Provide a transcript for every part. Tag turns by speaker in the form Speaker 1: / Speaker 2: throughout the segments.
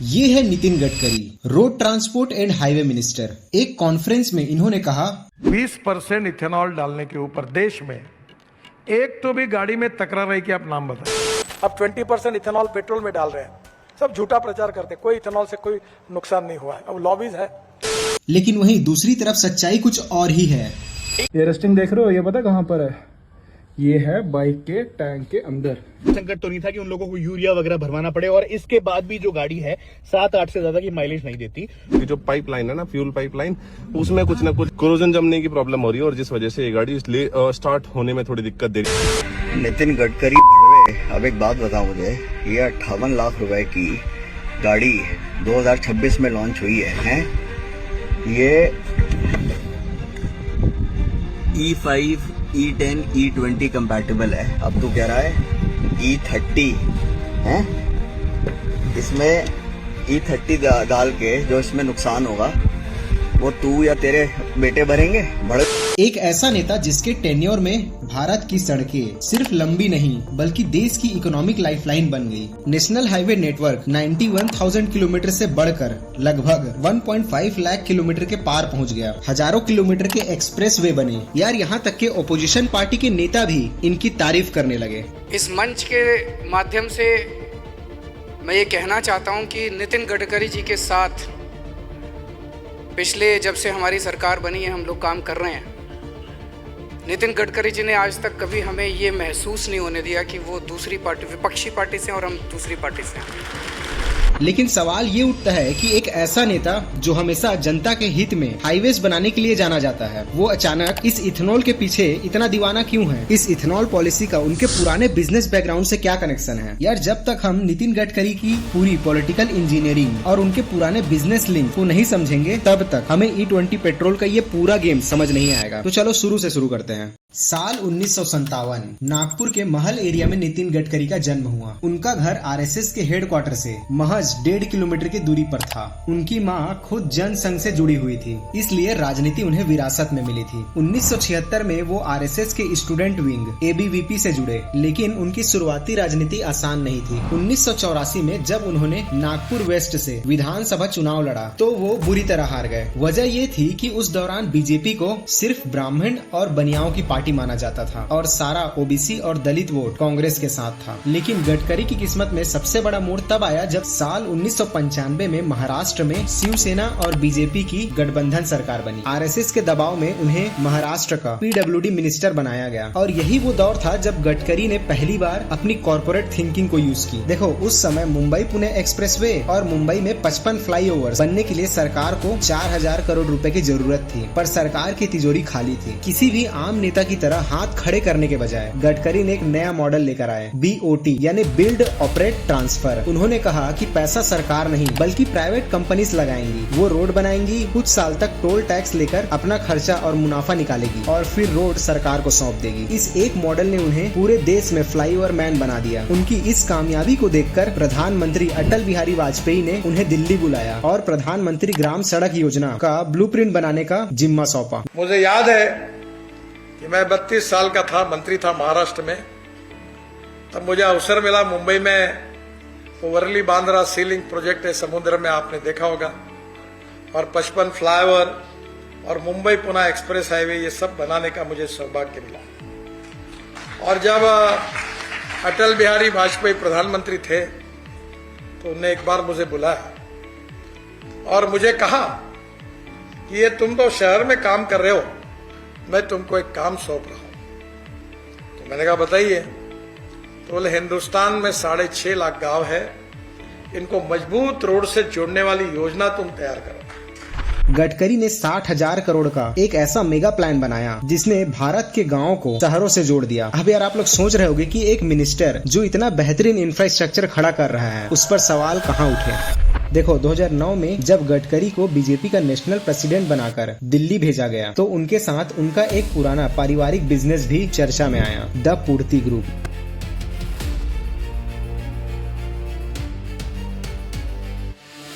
Speaker 1: ये है Nitin Gadkari, road transport and highway minister. एक कॉन्फ्रेंस में इन्होंने कहा
Speaker 2: 20% इथेनॉल डालने के ऊपर देश में एक तो भी गाड़ी में तकरार रही कि आप नाम बताएं। अब 20% इथेनॉल पेट्रोल में डाल रहे हैं, सब झूठा प्रचार करते हैं, कोई इथेनॉल से कोई नुकसान नहीं हुआ है, अब लॉबीज है।
Speaker 1: लेकिन वहीं दूसरी तरफ सच्चाई कुछ और ही है।
Speaker 3: ये रस्टिंग देख रहे हो, ये पता कहाँ पर है? ये है बाइक के टैंक के अंदर।
Speaker 4: संकट तो नहीं था कि उन लोगों को यूरिया वगैरह भरवाना पड़े, और इसके बाद भी जो गाड़ी है 7-8 से ज्यादा की माइलेज नहीं देती।
Speaker 5: कि जो पाइपलाइन है ना, फ्यूल पाइपलाइन, उसमें कुछ ना कुछ कोरोजन जमने की प्रॉब्लम हो रही है और जिस वजह से ये गाड़ी स्टार्ट होने में थोड़ी दिक्कत दे रही है।
Speaker 6: नितिन गडकरी भड़वे, अब एक बात बताओ मुझे, ये 58 लाख रुपए की गाड़ी 2026 में लॉन्च हुई है? ये E5, E10, E20 कंपैटिबल है। अब तू कह रहा है E30 है, इसमें E30 डाल के जो इसमें नुकसान होगा वो तू या तेरे बेटे भरेंगे?
Speaker 1: एक ऐसा नेता जिसके टेन्योर में भारत की सड़कें सिर्फ लंबी नहीं बल्कि देश की इकोनॉमिक लाइफलाइन बन गई। नेशनल हाईवे नेटवर्क 91,000 किलोमीटर से बढ़कर लगभग 1.5 लाख किलोमीटर के पार पहुंच गया। हजारों किलोमीटर के एक्सप्रेसवे बने। यार, यहाँ तक के ओपोजिशन पार्टी के नेता भी इनकी तारीफ करने लगे।
Speaker 7: इस मंच के माध्यम से मैं ये कहना चाहता हूँ कि नितिन गडकरी जी के साथ पिछले जब से हमारी सरकार बनी है हम लोग काम कर रहे हैं। नितिन गडकरी जी ने आज तक कभी हमें ये महसूस नहीं होने दिया कि वो दूसरी पार्टी, विपक्षी पार्टी से और हम दूसरी पार्टी से हैं।
Speaker 1: लेकिन सवाल ये उठता है कि एक ऐसा नेता जो हमेशा जनता के हित में हाईवेज बनाने के लिए जाना जाता है, वो अचानक इस इथेनॉल के पीछे इतना दीवाना क्यों है? इस इथेनॉल पॉलिसी का उनके पुराने बिजनेस बैकग्राउंड से क्या कनेक्शन है? यार, जब तक हम नितिन गडकरी की पूरी पॉलिटिकल इंजीनियरिंग और उनके पुराने बिजनेस लिंक को नहीं समझेंगे, तब तक हमें E20 पेट्रोल का ये पूरा गेम समझ नहीं आएगा। तो चलो शुरू से शुरू करते हैं। साल 1957 नागपुर के महल एरिया में नितिन गडकरी का जन्म हुआ। उनका घर RSS के हेडक्वार्टर से महज 1.5 किलोमीटर की दूरी पर था। उनकी माँ खुद जनसंघ से जुड़ी हुई थी, इसलिए राजनीति उन्हें विरासत में मिली थी। 1976 में वो RSS के स्टूडेंट विंग ABVP से जुड़े, लेकिन उनकी शुरुआती राजनीति आसान नहीं थी। 1984 में जब उन्होंने नागपुर वेस्ट से विधानसभा चुनाव लड़ा तो वो बुरी तरह हार गए। वजह ये थी कि उस दौरान बीजेपी को सिर्फ ब्राह्मण और बनियाओं की पार्टी माना जाता था और सारा OBC और दलित वोट कांग्रेस के साथ था। लेकिन गडकरी की किस्मत में सबसे बड़ा मोड़ तब आया जब साल 1995 में महाराष्ट्र में शिवसेना और बीजेपी की गठबंधन सरकार बनी। RSS के दबाव में उन्हें महाराष्ट्र का PWD मिनिस्टर बनाया गया और यही वो दौर था जब गडकरी ने पहली बार अपनी कॉर्पोरेट थिंकिंग को यूज की। देखो, उस समय मुंबई पुणे एक्सप्रेसवे और मुंबई में 55 फ्लाईओवर्स बनने के लिए सरकार को 4,000 करोड़ रुपए की जरूरत थी, पर सरकार की तिजोरी खाली थी। किसी भी आम नेता की तरह हाथ खड़े करने के बजाय गडकरी ने एक नया मॉडल लेकर आए, BOT यानी बिल्ड ऑपरेट ट्रांसफर। उन्होंने कहा कि पैसा सरकार नहीं बल्कि प्राइवेट कंपनीज लगाएंगी, वो रोड बनाएंगी, कुछ साल तक टोल टैक्स लेकर अपना खर्चा और मुनाफा निकालेगी और फिर रोड सरकार को सौंप देगी। इस एक मॉडल ने उन्हें पूरे देश में फ्लाईओवर मैन बना दिया। उनकी इस कामयाबी को देखकर प्रधानमंत्री अटल बिहारी वाजपेयी ने उन्हें दिल्ली बुलाया और प्रधानमंत्री ग्राम सड़क योजना का ब्लूप्रिंट बनाने का जिम्मा सौंपा।
Speaker 2: मुझे याद है कि मैं 32 साल का था, मंत्री था महाराष्ट्र में, तब मुझे अवसर मिला मुंबई में वर्ली बांद्रा सीलिंग प्रोजेक्ट है, समुद्र में आपने देखा होगा, और 55 फ्लाईओवर और मुंबई पुणे एक्सप्रेस हाईवे, ये सब बनाने का मुझे सौभाग्य मिला। और जब अटल बिहारी वाजपेयी प्रधानमंत्री थे तो उन्होंने एक बार मुझे बुलाया और मुझे कहा कि ये तुम तो शहर में काम कर रहे हो, मैं तुमको एक काम सौंप रहा हूं। तो मैंने कहा बताइए। तो बोले हिंदुस्तान में 6.5 लाख गांव है, इनको मजबूत रोड से जोड़ने वाली योजना तुम तैयार करो।
Speaker 1: गडकरी ने 60,000 करोड़ का एक ऐसा मेगा प्लान बनाया जिसने भारत के गांवों को शहरों से जोड़ दिया। अब यार, आप लोग सोच रहे होंगे कि एक मिनिस्टर जो इतना बेहतरीन इंफ्रास्ट्रक्चर खड़ा कर रहा है, उस पर सवाल कहाँ उठे? देखो, 2009 में जब गडकरी को बीजेपी का नेशनल प्रेसिडेंट बनाकर दिल्ली भेजा गया तो उनके साथ उनका एक पुराना पारिवारिक बिजनेस भी चर्चा में आया, द पूर्ति ग्रुप।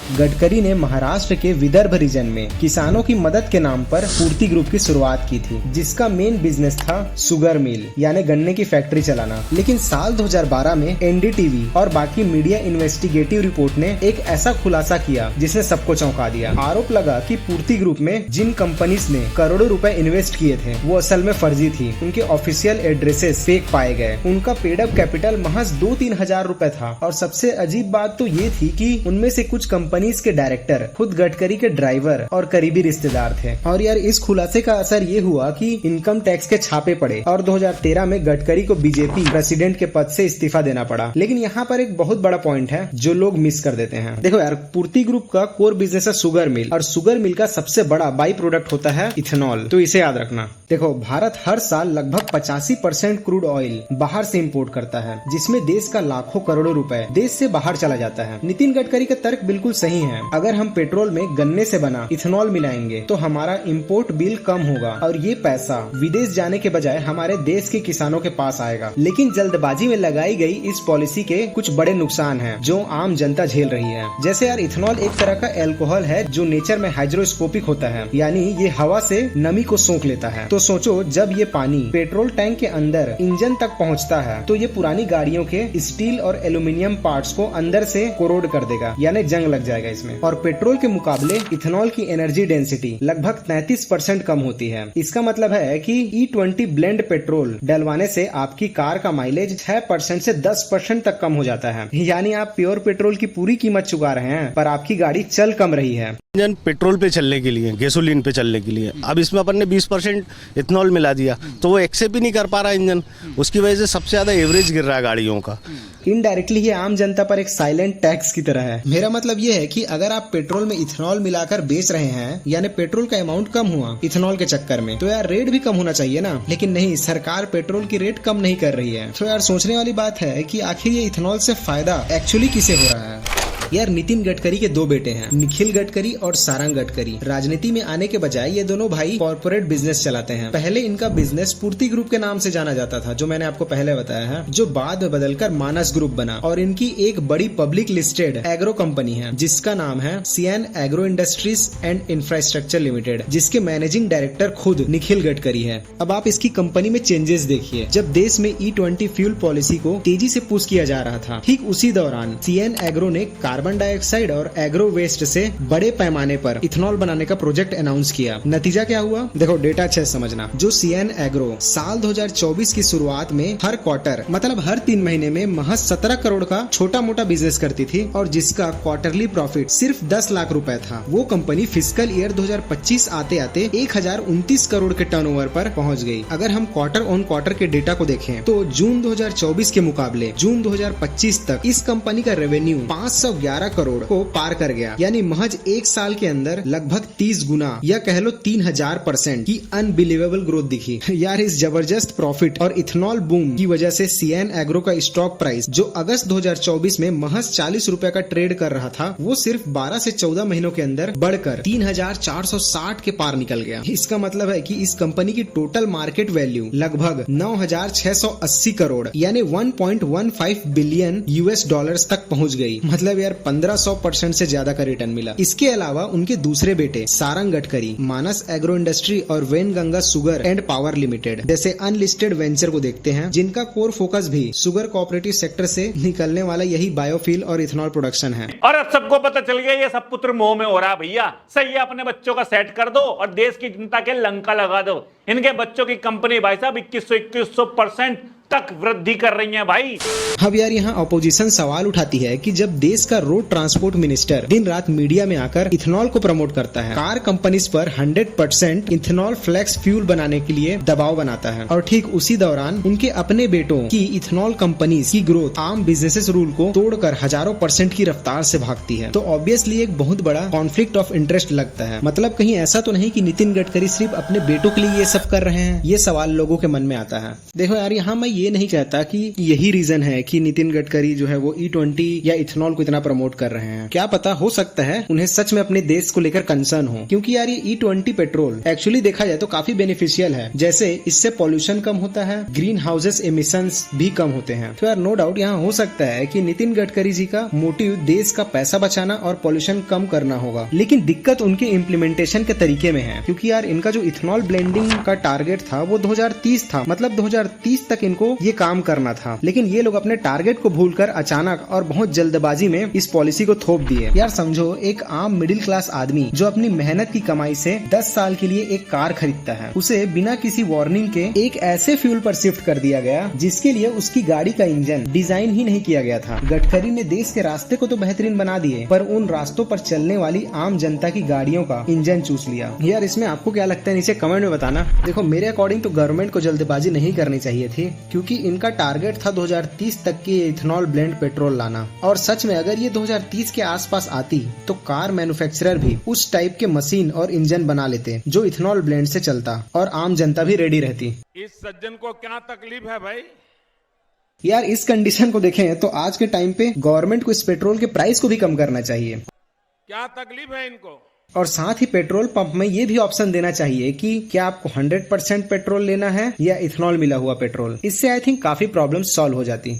Speaker 1: गडकरी ने महाराष्ट्र के विदर्भ रीजन में किसानों की मदद के नाम पर पूर्ति ग्रुप की शुरुआत की थी, जिसका मेन बिजनेस था शुगर मिल यानी गन्ने की फैक्ट्री चलाना। लेकिन साल 2012 में एनडीटीवी और बाकी मीडिया इन्वेस्टिगेटिव रिपोर्ट ने एक ऐसा खुलासा किया जिसने सबको चौंका दिया। आरोप लगा कि पूर्ति ग्रुप में जिन कंपनीज ने करोड़ों रुपए इन्वेस्ट किए थे वो असल में फर्जी थी। उनके ऑफिशियल एड्रेसेस फेक पाए गए। उनका पेड अप कैपिटल महज 2-3 हजार रुपए था। और सबसे अजीब बात तो ये थी कि उनमें से कुछ कंपनीज के डायरेक्टर खुद गडकरी के ड्राइवर और करीबी रिश्तेदार थे। और यार इस खुलासे का असर ये हुआ कि इनकम टैक्स के छापे पड़े और 2013 में गडकरी को बीजेपी प्रेसिडेंट के पद से इस्तीफा देना पड़ा। लेकिन यहाँ पर एक बहुत बड़ा पॉइंट है जो लोग मिस कर देते हैं। देखो यार, पूर्ति ग्रुप का कोर बिजनेस है शुगर मिल, और शुगर मिल का सबसे बड़ा बाई प्रोडक्ट होता है इथेनॉल। तो इसे याद रखना। देखो, भारत हर साल लगभग 85% क्रूड ऑयल बाहर से इंपोर्ट करता है, जिसमें देश का लाखों करोड़ों रुपए देश से बाहर चला जाता है। नितिन गडकरी का तर्क बिल्कुल सही है। अगर हम पेट्रोल में गन्ने से बना इथेनॉल मिलाएंगे तो हमारा इंपोर्ट बिल कम होगा और ये पैसा विदेश जाने के बजाय हमारे देश के किसानों के पास आएगा। लेकिन जल्दबाजी में लगाई गई इस पॉलिसी के कुछ बड़े नुकसान हैं जो आम जनता झेल रही है। जैसे यार, इथेनॉल एक तरह का एल्कोहल है जो नेचर में हाइड्रोस्कोपिक होता है, यानी ये हवा से नमी को सोख लेता है। तो सोचो, जब ये पानी पेट्रोल टैंक के अंदर इंजन तक पहुंचता है तो ये पुरानी गाड़ियों के स्टील और एल्यूमिनियम पार्ट्स को अंदर से कोरोड कर देगा, यानी जंग लग जाएगा इसमें। और पेट्रोल के मुकाबले इथेनॉल की एनर्जी डेंसिटी लगभग 33% कम होती है। इसका मतलब है कि E20 ब्लेंड पेट्रोल डलवाने से आपकी कार का माइलेज 6% से 10% तक कम हो जाता है। यानी आप प्योर पेट्रोल की पूरी कीमत चुका रहे हैं पर आपकी गाड़ी चल कम रही है।
Speaker 8: इंजन पेट्रोल पे चलने के लिए, गैसोलीन पे चलने के लिए, अब इसमें अपन ने 20% इथेनॉल मिला दिया तो वो एक्सेप्ट ही नहीं कर पा रहा इंजन। उसकी वजह से सबसे ज्यादा एवरेज गिर रहा है गाड़ियों का।
Speaker 1: इनडायरेक्टली ये आम जनता पर एक साइलेंट टैक्स की तरह है। मेरा मतलब ये है कि अगर आप पेट्रोल में इथेनॉल मिलाकर बेच रहे हैं, यानी पेट्रोल का अमाउंट कम हुआ इथेनॉल के चक्कर में, तो यार रेट भी कम होना चाहिए ना। लेकिन नहीं, सरकार पेट्रोल की रेट कम नहीं कर रही है। तो यार सोचने वाली बात है कि आखिर ये इथेनॉल से फायदा एक्चुअली किसे हो रहा है। यार, नितिन गडकरी के 2 बेटे हैं, निखिल गडकरी और सारंग गडकरी। राजनीति में आने के बजाय ये दोनों भाई कॉर्पोरेट बिजनेस चलाते हैं। पहले इनका बिजनेस पूर्ति ग्रुप के नाम से जाना जाता था, जो मैंने आपको पहले बताया है, जो बाद में बदलकर मानस ग्रुप बना। और इनकी एक बड़ी पब्लिक लिस्टेड एग्रो कंपनी है जिसका नाम है सियान agro industries and infrastructure limited, जिसके मैनेजिंग डायरेक्टर खुद निखिल गडकरी है। अब आप इसकी कंपनी में चेंजेस देखिए। जब देश में E20 फ्यूल पॉलिसी को तेजी से पुश किया जा रहा था, ठीक उसी दौरान सियान एग्रो ने कार्बन डाइऑक्साइड और एग्रो वेस्ट से बड़े पैमाने पर इथेनॉल बनाने का प्रोजेक्ट अनाउंस किया। नतीजा क्या हुआ? देखो, डेटा अच्छे से समझना। जो सियान एग्रो साल 2024 की शुरुआत में हर क्वार्टर मतलब हर 3 महीने में महज 17 करोड़ का छोटा मोटा बिजनेस करती थी और जिसका क्वार्टरली प्रॉफिट सिर्फ 10 लाख रुपए था, वो कंपनी फिस्कल ईयर 2025 आते आते 1029 करोड़ के टर्नओवर पर पहुंच गई। अगर हम क्वार्टर ऑन क्वार्टर के डेटा को देखें तो जून 2024 के मुकाबले जून 2025 तक इस कंपनी का रेवेन्यू 511 करोड़ को पार कर गया, यानी महज 1 साल के अंदर लगभग 30 गुना या कह लो 3000% की अनबिलीवेबल ग्रोथ दिखी। यार, इस जबरदस्त प्रॉफिट और इथेनॉल बूम की वजह से सियान एग्रो का स्टॉक प्राइस, जो अगस्त 2024 में महज 40 रुपए का ट्रेड कर रहा था, वो सिर्फ 12 से 14 महीनों के अंदर बढ़कर 3460 के पार निकल गया। इसका मतलब है कि इस कंपनी की टोटल मार्केट वैल्यू लगभग 9680 करोड़ यानी 1.15 बिलियन US तक पहुंच गई। मतलब यार 1500% से ज्यादा का रिटर्न मिला। इसके अलावा उनके दूसरे बेटे सारंग गडकरी मानस एग्रो इंडस्ट्री और Wainganga sugar and power limited जैसे अनलिस्टेड वेंचर को देखते हैं, जिनका कोर फोकस भी शुगर कोऑपरेटिव सेक्टर से निकलने वाला यही बायोफ्यूल और इथेनॉल प्रोडक्शन है।
Speaker 9: और अब सबको पता चल गया ये सब पुत्र मोह में हो रहा भैया। सही है, अपने बच्चों का सेट कर दो और देश की जनता के लंका लगा दो। इनके बच्चों की कंपनी भाई साहब 2100% तक वृद्धि कर रही है भाई।
Speaker 1: अब यार यहाँ अपोजिशन सवाल उठाती है कि जब देश का रोड ट्रांसपोर्ट मिनिस्टर दिन रात मीडिया में आकर इथेनॉल को प्रमोट करता है, कार कंपनीज पर 100% इथेनॉल फ्लेक्स फ्यूल बनाने के लिए दबाव बनाता है, और ठीक उसी दौरान उनके अपने बेटों की इथेनॉल कंपनीज की ग्रोथ आम बिजनेसेस रूल को तोड़कर हजारों % की रफ्तार से भागती है, तो ऑब्वियसली एक बहुत बड़ा कॉन्फ्लिक्ट ऑफ इंटरेस्ट लगता है। मतलब कहीं ऐसा तो नहीं कि नितिन गडकरी सिर्फ अपने बेटों के लिए ये सब कर रहे हैं? ये सवाल लोगों के मन में आता है। देखो यार, यहाँ मैं ये नहीं कहता कि यही रीजन है कि नितिन गडकरी जो है वो E20 या इथेनॉल को इतना प्रमोट कर रहे हैं। क्या पता, हो सकता है उन्हें सच में अपने देश को लेकर कंसर्न हो, क्योंकि यार ये E20 पेट्रोल एक्चुअली देखा जाए तो काफी बेनिफिशियल है। जैसे इससे पॉल्यूशन कम होता है, ग्रीन हाउसेस एमिशंस भी कम होते हैं। तो यार नो डाउट यहाँ हो सकता है कि नितिन गडकरी जी का मोटिव देश का पैसा बचाना और पॉल्यूशन कम करना होगा, लेकिन दिक्कत उनके इम्प्लीमेंटेशन के तरीके में है। क्योंकि यार इनका जो इथेनॉल ब्लेंडिंग का टारगेट था वो 2030 था, मतलब 2030 तक इनको ये काम करना था, लेकिन ये लोग अपने टारगेट को भूलकर अचानक और बहुत जल्दबाजी में इस पॉलिसी को थोप दिए। यार समझो, एक आम मिडिल क्लास आदमी जो अपनी मेहनत की कमाई से 10 साल के लिए एक कार खरीदता है, उसे बिना किसी वार्निंग के एक ऐसे फ्यूल पर शिफ्ट कर दिया गया जिसके लिए उसकी गाड़ी का इंजन डिजाइन ही नहीं किया गया था। गडकरी ने देश के रास्ते को तो बेहतरीन बना दिए, पर उन रास्तों पर चलने वाली आम जनता की गाड़ियों का इंजन चूस लिया। यार इसमें आपको क्या लगता है, नीचे कमेंट में बताना। देखो मेरे अकॉर्डिंग तो गवर्नमेंट को जल्दबाजी नहीं करनी चाहिए थी, क्योंकि इनका टारगेट था 2030 तक की इथेनॉल ब्लेंड पेट्रोल लाना। और सच में अगर ये 2030 के आसपास आती तो कार मैन्युफैक्चरर भी उस टाइप के मशीन और इंजन बना लेते जो इथेनॉल ब्लेंड से चलता, और आम जनता भी रेडी रहती।
Speaker 10: इस सज्जन को क्या तकलीफ है भाई?
Speaker 1: यार इस कंडीशन को देखें तो आज के टाइम पे गवर्नमेंट को इस पेट्रोल के प्राइस को भी कम करना चाहिए।
Speaker 10: क्या तकलीफ है इनको?
Speaker 1: और साथ ही पेट्रोल पंप में ये भी ऑप्शन देना चाहिए कि क्या आपको 100% पेट्रोल लेना है या इथेनॉल मिला हुआ पेट्रोल। इससे आई थिंक काफी प्रॉब्लम सॉल्व हो जाती।